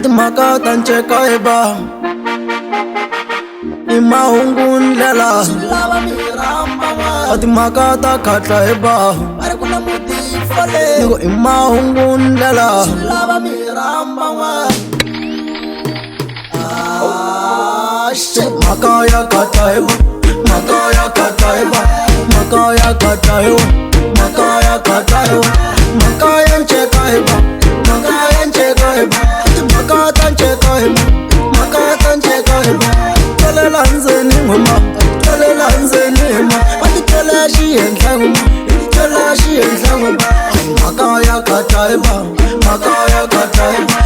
timhaka ta nceka hi va i mahungu ndlela timhaka ta khatla hi va loko i mahungu ndlela mhaka ya khatla hi va mhaka ya khatla hi va mhaka ya khatla hi va mhaka ya khatla hi va mhaka ya nceka hi va mhaka ya nceka hi va timhaka ta nceka hi va mhaka ta nceka hi va twalela ndzeni n'wema twalela ndzeni n'wema a ti twela xihenhla n'wema i ti twela xihenhla n'wema mhaka ya khatla hi va mhaka ya khatla hi va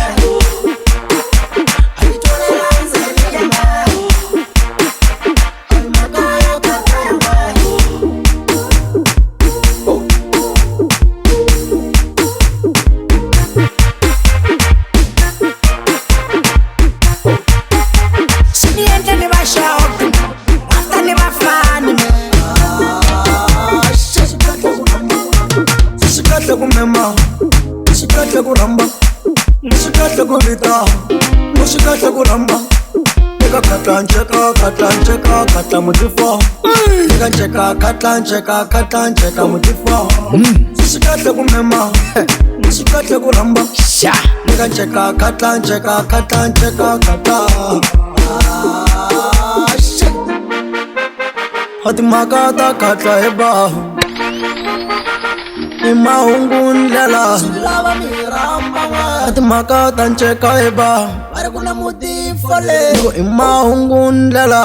Musikahle kuramba musikahle kurita musikahle kuramba eka khatla nceka khatla nceka khatla mutifo eka nceka khatla nceka khatla nceka mutifo musikahle kumema musikahle kuramba eka nceka khatla nceka khatla nceka khatla timhaka ta khatla hi va i mahungu ndlela timhaka ta nceka hi va loko i mahungu ndlela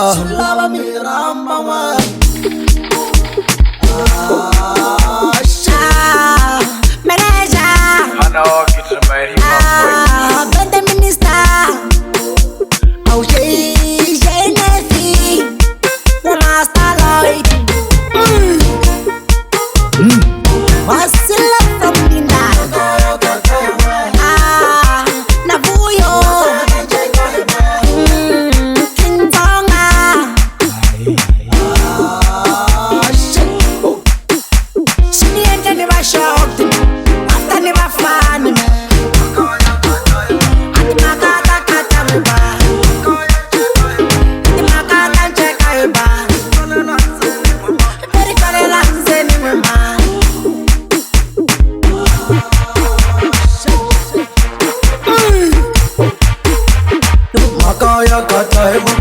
mhaka ya khatla hi va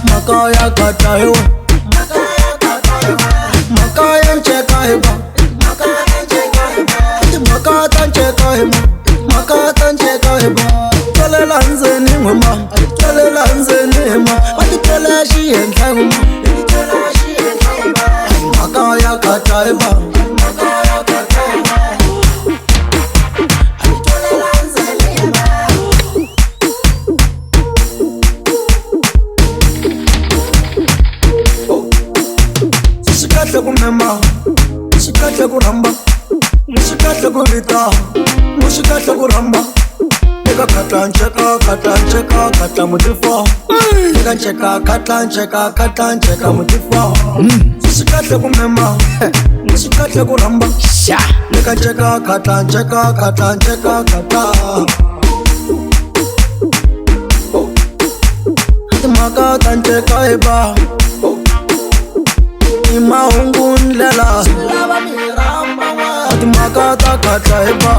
mhaka ya khatla hi va mhaka ya nceka hi va timhaka ta nceka hi va mhaka ta nceka hi va twalela ndzeni n'wema twalela ndzeni n'wema a ti twela xihenhla n'wema i ti twela xihenhla n'wema mhaka ya khatla hi va mhaka ya khatla hi va musikahle kumema musikahle kuramba musikahle kurita musikahle kuramba eka khatla nceka khatla nceka khatla mutifo eka nceka khatla nceka khatla nceka mutifo musikahle kumema musikahle kuramba eka nceka khatla nceka khatla nceka khatla timhaka ta nceka hi va i mahungu ndlela timhaka ta khatla hi va